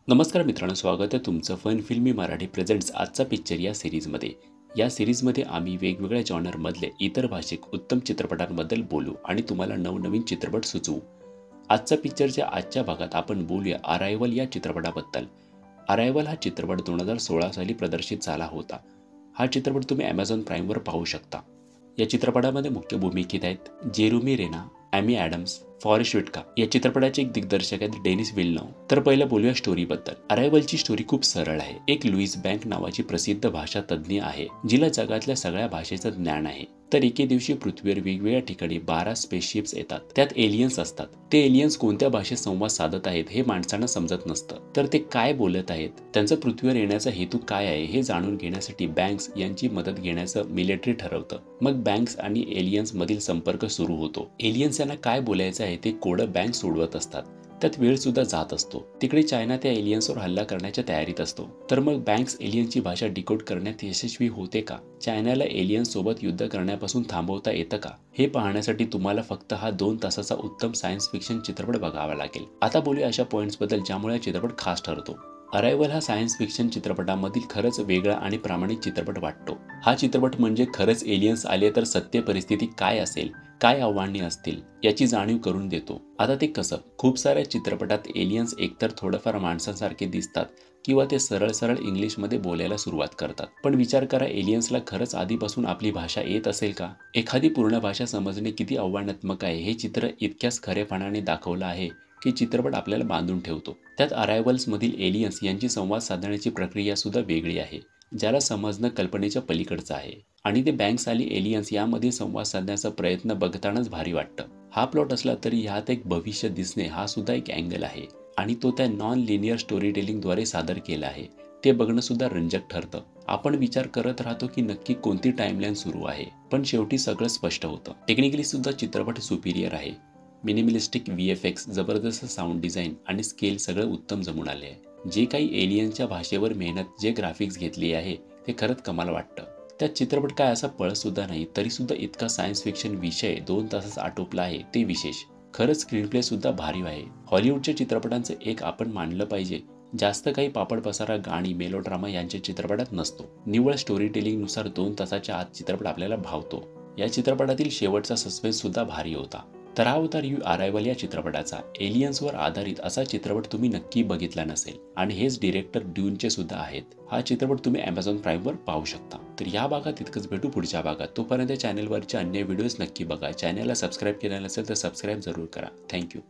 नमस्कार मित्रांनो, स्वागत आहे तुमचं फन फिल्मी मराठी प्रेझेंट्स आजचा पिक्चर या सिरीजमध्ये. या सिरीजमध्ये आम्ही वेगवेगळ्या जॉनरमधले इतर भाषिक उत्तम चित्रपटांबद्दल बोलू आणि तुम्हाला नवनवीन चित्रपट सुचवू. आजच्या पिक्चरच्या आजच्या भागात आपण बोलूया अरायवल या चित्रपटाबद्दल. अरायवल हा चित्रपट 2016 साली प्रदर्शित झाला होता. हा चित्रपट तुम्ही ॲमेझॉन प्राईमवर पाहू शकता. या चित्रपटामध्ये मुख्य भूमिकेत आहेत Jeremy Rena, Amy Adams, forest व्हिटका. या चित्रपटाचे एक दिग्दर्शक आहेत डेनिस विल्नोव. तर पहिलं बोलूया स्टोरीबद्दल. अरायवलची स्टोरी खूप सरळ आहे. एक लुईस बँक नावाची प्रसिद्ध भाषा तज्ज्ञ आहे, जिला जगातल्या सगळ्या भाषेचं ज्ञान आहे. तर एके दिवशी पृथ्वीवर वेगवेगळ्या ठिकाणी 12 स्पेसशिप्स येतात. त्यात एलियन्स असतात. ते एलियन्स कोणत्या भाषेत संवाद साधत आहेत हे माणसांना समजत नसतं. तर ते काय बोलत आहेत, त्यांचा पृथ्वीवर येण्याचा हेतू काय आहे हे जाणून घेण्यासाठी बँक्स यांची मदत घेण्याचं मिलिटरी ठरवतं. मग बँक्स आणि एलियन्स मधील संपर्क सुरू होतो. एलियन्स यांना काय बोलायचं आहे ते कोडं बँक सोडवत असतात. त्यात वेळ सुद्धा जात असतो. तिकडे चायना त्या एलियन्सवर हल्ला करण्याच्या तयारीत असतो. तर मग बँक्स एलियन्सची भाषा डिकोड करण्यात यशस्वी होते का? चायनाला एलियन्स सोबत युद्ध करण्यापासून थांबवता येतं का? हे पाहण्यासाठी तुम्हाला फक्त हा 2 तासाचा उत्तम सायन्स फिक्शन चित्रपट बघावा लागेल. आता बोलूया अशा पॉइंट्सबद्दल ज्यामुळे हा चित्रपट खास ठरतो. अरायवल हा सायन्स फिक्शन चित्रपटामधील खरंच वेगळा आणि प्रामाणिक चित्रपट वाटतो. हा चित्रपट म्हणजे खरंच एलियन्स आले तर सत्य परिस्थिती काय असेल, काय आव्हाने असतील याची जाणीव करून देतो. आता ते कसं? खूप साऱ्या चित्रपटात एलियन्स एकतर थोडंफार माणसांसारखे दिसतात किंवा ते सरळ सरळ इंग्लिशमध्ये बोलायला सुरुवात करतात. पण विचार करा, एलियन्सला खरंच आधीपासून आपली भाषा येत असेल का? एखादी पूर्ण भाषा समजणे किती आव्हानात्मक आहे हे चित्र इतक्याच खरेपणाने दाखवलं आहे की चित्रपट आपल्याला बांधून ठेवतो. त्यात अरायवल्समधील एलियन्स यांची संवाद साधण्याची प्रक्रिया सुद्धा वेगळी आहे, ज्याला समजणं कल्पनेच्या पलीकडचं आहे. आणि ते बँक्स आणि एलियन्स यामध्ये संवाद साधण्याचा प्रयत्न बघतानाच भारी वाटतं. हा प्लॉट असला तरी ह्यात एक भविष्य दिसणे हा सुद्धा एक अँगल आहे आणि तो त्या नॉन लिनियर स्टोरी टेलिंगद्वारे सादर केला आहे. ते बघणं सुद्धा रंजक ठरतं. आपण विचार करत राहतो की नक्की कोणती टाइमलाईन सुरू आहे, पण शेवटी सगळं स्पष्ट होतं. टेक्निकली सुद्धा चित्रपट सुपिरियर आहे. मिनिमलिस्टिक VFX, जबरदस्त साऊंड डिझाईन आणि स्केल सगळं उत्तम जमून आले आहे. जे काही एलियनच्या भाषेवर मेहनत, जे ग्राफिक्स घेतली आहे ते खरंच कमाल वाटतं. त्यात चित्रपट काय असा पळत सुद्धा नाही, तरी सुद्धा इतका सायन्स फिक्शन विषय 2 तासात आटोपला आहे ते विशेष. खरंच स्क्रीनप्ले सुद्धा भारी आहे. हॉलिवूडच्या चित्रपटांचं एक आपण मानलं पाहिजे, जास्त काही पापड पसारा, गाणी, मेलोड्रामा यांच्या चित्रपटात नसतो. निव्वळ स्टोरी टेलिंगनुसार 2 तासाच्या आत चित्रपट आपल्याला भावतो. या चित्रपटातील शेवटचा सस्पेन्स सुद्धा भारी होता. तर हा होता रिव्ह्यू अरायवल या चित्रपटाचा. एलियन्सवर आधारित असा चित्रपट तुम्ही नक्की बघितला नसेल आणि हेच डिरेक्टर ड्यूनचे सुद्धा आहेत. हा चित्रपट तुम्ही ॲमेझॉन प्राईमवर पाहू शकता. तर या भागात इतकंच, भेटू पुढच्या भागात. तोपर्यंत चॅनलवरचे अन्य व्हिडिओज नक्की बघा. चॅनलला सबस्क्राईब केलं नसेल तर सबस्क्राईब जरूर करा. थँक्यू.